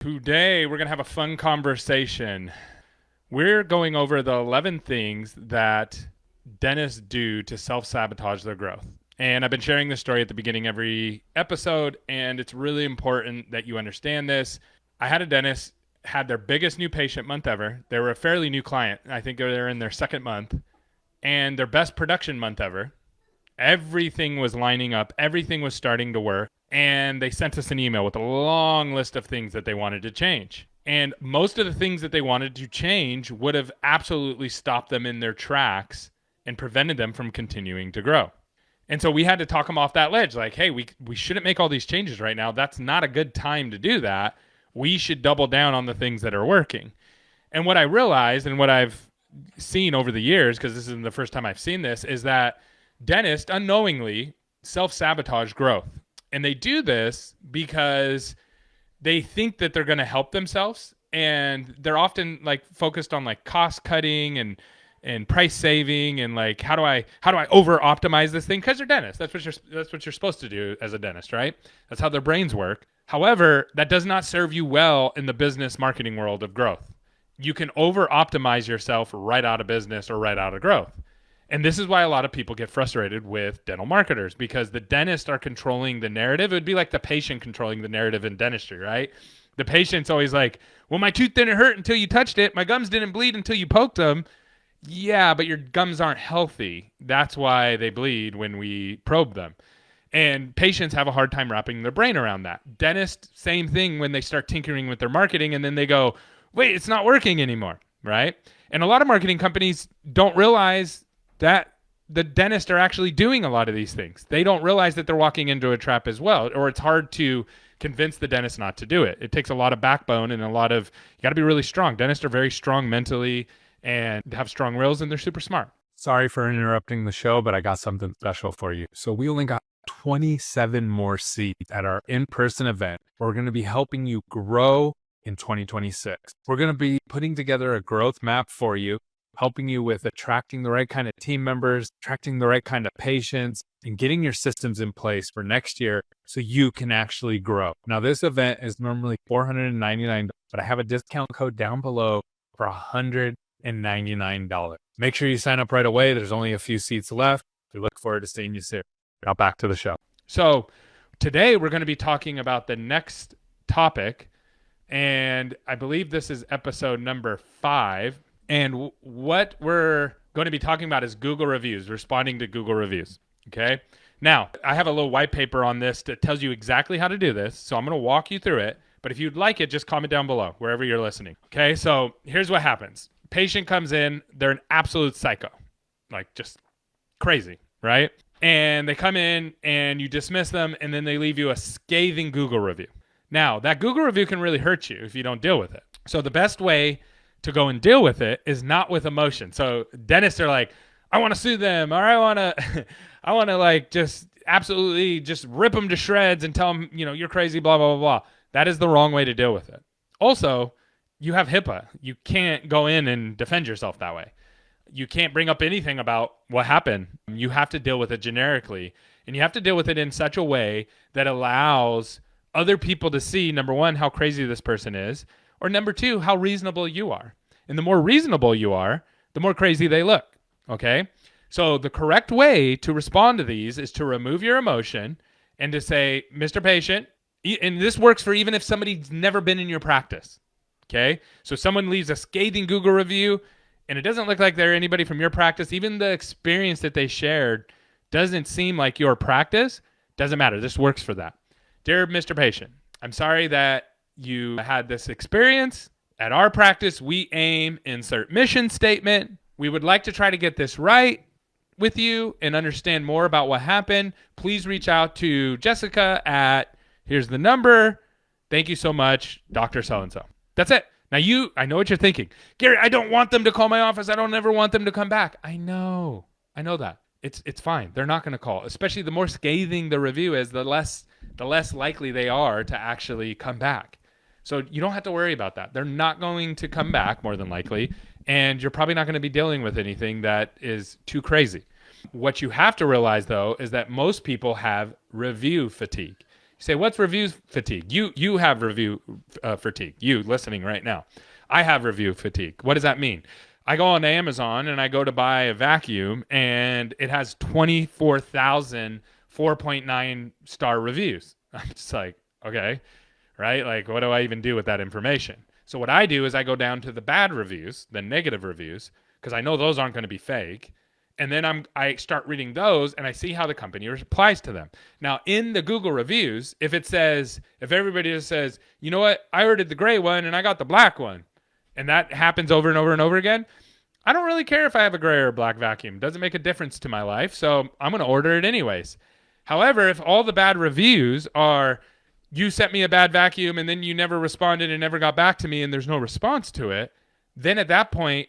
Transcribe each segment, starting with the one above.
Today, we're going to have a fun conversation. We're going over the 11 things that dentists do to self sabotage their growth. And I've been sharing this story at the beginning of every episode, and it's really important that you understand this. I had a dentist had their biggest new patient month ever. They were a fairly new client. I think they're in their second month, and their best production month ever. Everything was lining up, everything was starting to work. And they sent us an email with a long list of things that they wanted to change. And most of the things that they wanted to change would have absolutely stopped them in their tracks and prevented them from continuing to grow. And so we had to talk them off that ledge. Like, hey, we shouldn't make all these changes right now. That's not a good time to do that. We should double down on the things that are working. And what I realized and what I've seen over the years, because this isn't the first time I've seen this, is that dentists unknowingly self-sabotage growth. And they do this because they think that they're going to help themselves, and they're often like focused on like cost cutting and price saving and like how do I over optimize this thing, because they're dentists. That's what you're supposed to do as a dentist, right? That's how their brains work. However, that does not serve you well in the business marketing world of growth. You can over optimize yourself right out of business or right out of growth. And this is why a lot of people get frustrated with dental marketers, because the dentists are controlling the narrative. It would be like the patient controlling the narrative in dentistry, right? The patient's always like, well, my tooth didn't hurt until you touched it. My gums didn't bleed until you poked them. Yeah, but your gums aren't healthy. That's why they bleed when we probe them. And patients have a hard time wrapping their brain around that. Dentists, same thing when they start tinkering with their marketing, and then they go, wait, it's not working anymore, right? And a lot of marketing companies don't realize that the dentists are actually doing a lot of these things. They don't realize that they're walking into a trap as well, or it's hard to convince the dentist not to do it. It takes a lot of backbone and you got to be really strong. Dentists are very strong mentally and have strong wills, and they're super smart. Sorry for interrupting the show, but I got something special for you. So we only got 27 more seats at our in-person event. We're going to be helping you grow in 2026. We're going to be putting together a growth map for you, helping you with attracting the right kind of team members, attracting the right kind of patients, and getting your systems in place for next year so you can actually grow. Now, this event is normally $499, but I have a discount code down below for $199. Make sure you sign up right away. There's only a few seats left. We look forward to seeing you soon. Now back to the show. So today we're going to be talking about the next topic, and I believe this is episode number 5. And what we're going to be talking about is Google reviews, responding to Google reviews. Okay. Now, I have a little white paper on this that tells you exactly how to do this. So I'm going to walk you through it. But if you'd like it, just comment down below, wherever you're listening. Okay. So here's what happens. Patient comes in. They're an absolute psycho, like just crazy, right? And they come in and you dismiss them, and then they leave you a scathing Google review. Now, that Google review can really hurt you if you don't deal with it. So the best way to go and deal with it is not with emotion. So dentists are like, I want to sue them, or I want to like just absolutely just rip them to shreds and tell them, you're crazy, blah, blah, blah, blah. That is the wrong way to deal with it. Also, you have HIPAA. You can't go in and defend yourself that way. You can't bring up anything about what happened. You have to deal with it generically, and you have to deal with it in such a way that allows other people to see, number one, how crazy this person is, or number two, how reasonable you are. And the more reasonable you are, the more crazy they look, okay? So the correct way to respond to these is to remove your emotion and to say, Mr. Patient, and this works for even if somebody's never been in your practice, okay? So someone leaves a scathing Google review, and it doesn't look like they're anybody from your practice. Even the experience that they shared doesn't seem like your practice. Doesn't matter. This works for that. Dear Mr. Patient, I'm sorry that you had this experience. At our practice, we aim, insert mission statement. We would like to try to get this right with you and understand more about what happened. Please reach out to Jessica at, here's the number. Thank you so much, Dr. So-and-so. That's it. Now I know what you're thinking. Gary, I don't want them to call my office. I don't ever want them to come back. I know that. It's fine. They're not going to call. Especially the more scathing the review is, the less likely they are to actually come back. So you don't have to worry about that. They're not going to come back, more than likely, and you're probably not going to be dealing with anything that is too crazy. What you have to realize, though, is that most people have review fatigue. say, what's review fatigue? You have review fatigue. You listening right now. I have review fatigue. What does that mean? I go on Amazon and I go to buy a vacuum and it has 24,000 4.9 star reviews. I'm just like, okay, right? Like, what do I even do with that information? So what I do is I go down to the bad reviews, the negative reviews, because I know those aren't going to be fake. And then I start reading those and I see how the company replies to them. Now, in the Google reviews, if everybody just says, you know what, I ordered the gray one and I got the black one, and that happens over and over and over again, I don't really care if I have a gray or a black vacuum. It doesn't make a difference to my life, so I'm going to order it anyways. However, if all the bad reviews are, you sent me a bad vacuum and then you never responded and never got back to me and there's no response to it, then at that point,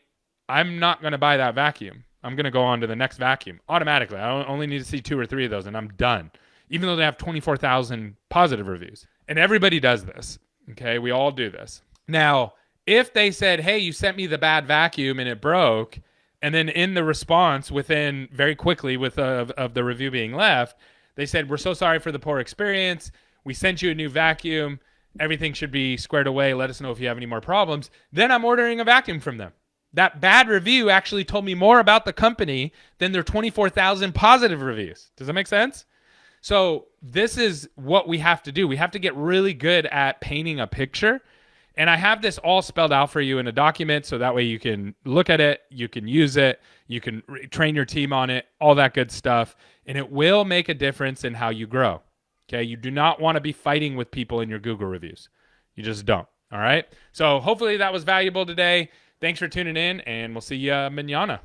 I'm not going to buy that vacuum. I'm going to go on to the next vacuum automatically. I only need to see 2 or 3 of those and I'm done, even though they have 24,000 positive reviews. And everybody does this, okay? We all do this. Now, if they said, hey, you sent me the bad vacuum and it broke, and then in the response within very quickly of the review being left, they said, we're so sorry for the poor experience. We sent you a new vacuum. Everything should be squared away. Let us know if you have any more problems. Then I'm ordering a vacuum from them. That bad review actually told me more about the company than their 24,000 positive reviews. Does that make sense? So this is what we have to do. We have to get really good at painting a picture. And I have this all spelled out for you in a document so that way you can look at it, you can use it, you can train your team on it, all that good stuff. And it will make a difference in how you grow. Okay, you do not want to be fighting with people in your Google reviews. You just don't. All right. So hopefully that was valuable today. Thanks for tuning in, and we'll see you mañana.